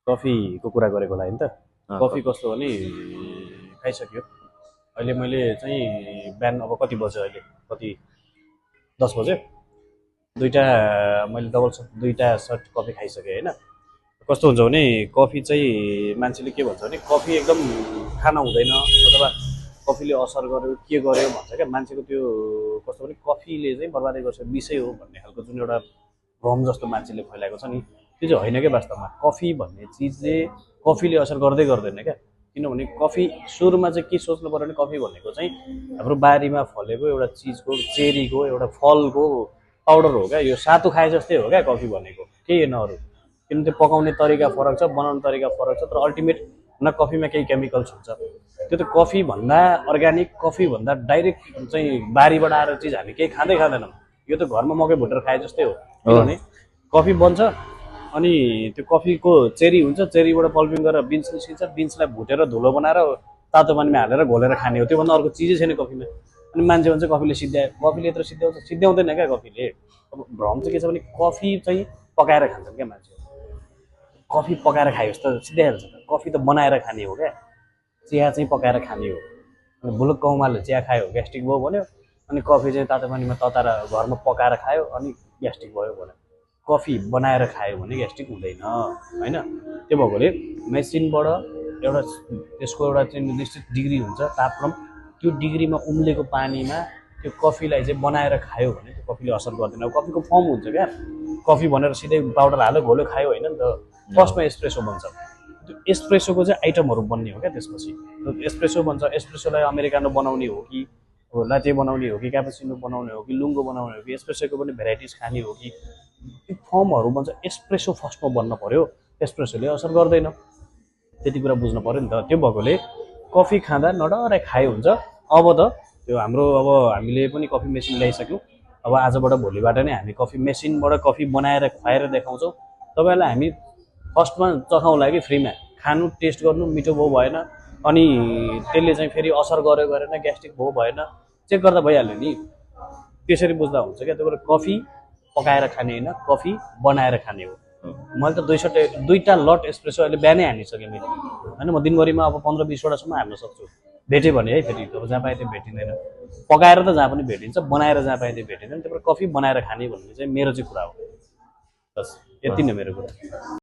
कफीको कुरा गरेको होला नि त। कफी कस्तो भने खाइसक्यो। अहिले मैले चाहिँ बिहान अब कति बज्यो अहिले, कति 10 बज्यो, मैले डबल सट 2टा सट कफी खाइसकेँ होइन। कस्तो हुन्छ भने कफी चाहिँ मान्छेले के भन्छ भने कफी एकदम खान हुँदैन अथवा कफीले असर गर्यो के गर्यो भन्छ क्या। मान्छेको त्यो कस्तो भने कफीले चाहिँ बर्बादै गर्छ विषय हो भन्ने खालको जुन एउटा भ्रम जस्तो मान्छेले फैलाएको छ नि, त्यो चाहिँ होइन क्या। वास्तवमा कफी भन्ने चिजले कफीले असर गर्दै गर्दैन क्या। किनभने कफी सुरुमा चाहिँ के सोच्नु पर्यो भने कफी भनेको चाहिँ हाम्रो बारीमा फलेको एउटा चिजको, चेरीको एउटा फलको पाउडर हो क्या। यो सातु खाए जस्तै हो क्या कफी भनेको, केही होइन अरू। किनभने त्यो पकाउने तरिका फरक छ, बनाउने तरिका फरक छ, तर अल्टिमेट न कफीमा केही केमिकल्स हुन्छ। त्यो त कफी भन्दा अर्ग्यानिक, कफी भन्दा डाइरेक्ट चाहिँ बारीबाट आएर चिज हामी केही खाँदैनौँ। यो त घरमा मकै भुटेर खाए जस्तै हो। किनभने कफी बन्छ अनि त्यो कफीको चेरी हुन्छ, चेरीबाट पल्पिङ गरेर बिन्स निस्किन्छ, बिन्सलाई भुटेर धुलो बनाएर तातो पानीमा हालेर घोलेर खाने हो। त्योभन्दा अर्को चिजै छैन कफीमा। अनि मान्छे भन्छ कफीले सिद्ध्यायो, कफीले यत्रो सिद्ध्याउँछ, सिद्ध्याउँदैन क्या कफीले। अब भ्रम चाहिँ के छ भने कफी चाहिँ पकाएर खान्छन् क्या मान्छे। कफी पकाएर खायो जस्तो सिद्ध्याइहाल्छ। कफी त बनाएर खाने हो क्या, चिया चाहिँ पकाएर खाने हो। अनि बुलुक्क उमाल्यो चिया खायो ग्यास्ट्रिक भयो भन्यो, अनि कफी चाहिँ तातो पानीमा तताएर घरमा पकाएर खायो अनि ग्यास्ट्रिक भयो भन्यो। कफी बनाएर खायो भने ग्यास्ट्रिक हुँदैन होइन। त्यो भएकोले मेसिनबाट एउटा त्यसको एउटा चाहिँ निर्दिष्ट डिग्री हुन्छ तापक्रम, त्यो डिग्रीमा उम्लेको पानीमा त्यो कफीलाई चाहिँ बनाएर खायो भने त्यो कफीले असर गर्दैन। कफीको फर्म हुन्छ क्या, कफी भनेर सिधै पाउडर हाल्यो घोल्यो खायो होइन नि त। फर्स्टमा एस्प्रेसो बन्छ, त्यो एस्प्रेसोको चाहिँ आइटमहरू बन्ने हो क्या। त्यसपछि एस्प्रेसो बन्छ। एस्प्रेसोलाई अमेरिकानो बनाउने हो कि लाटे बनाउने हो कि क्यापुचिनो बनाउने हो कि लुङ्गो बनाउने हो कि एस्प्रेसोको पनि भेराइटिज खाने हो कि, त्यो फर्महरू बन्छ। एस्प्रेसो फर्स्टमा बन्न पर्यो, एस्प्रेसोले असर गर्दैन, त्यति कुरा बुझ्नु पर्यो नि त। त्यो भएकोले कफी खाँदा नडराइ खाए हुन्छ। अब त त्यो हाम्रो अब हामीले पनि कफी मेसिन ल्याइसक्यौँ। अब आजबाट भोलिबाट नै हामी कफी मेसिनबाट कफी बनाएर खुवाएर देखाउँछौँ तपाईँहरूलाई। हामी फर्स्टमा चखाउँला कि फ्रीमा, खानु टेस्ट गर्नु, मिठो भयो भएन, अनि त्यसले चाहिँ फेरि असर गर्यो गरेन, ग्यास्ट्रिक भयो भएन, चेक गर्दा भइहाल्यो नि। त्यसरी बुझ्दा हुन्छ क्या। त्यो भएर कफी पकाएर खाने होइन, कफी बनाएर खाने हो। मैले त 2टा लट एस्प्रेसो अहिले बिहानै हानिसकेँ मैले होइन। म दिनभरिमा अब 15-20वटासम्म हाल्न सक्छु, भेट्यो भने है। फेरि अब जहाँ पाए त्यो भेटिँदैन। पकाएर त जहाँ पनि भेटिन्छ, बनाएर जहाँ पाए त्यो भेटिँदैन। त्यही भएर कफी बनाएर खाने भन्ने चाहिँ मेरो चाहिँ कुरा हो। बस यति नै मेरो कुरा।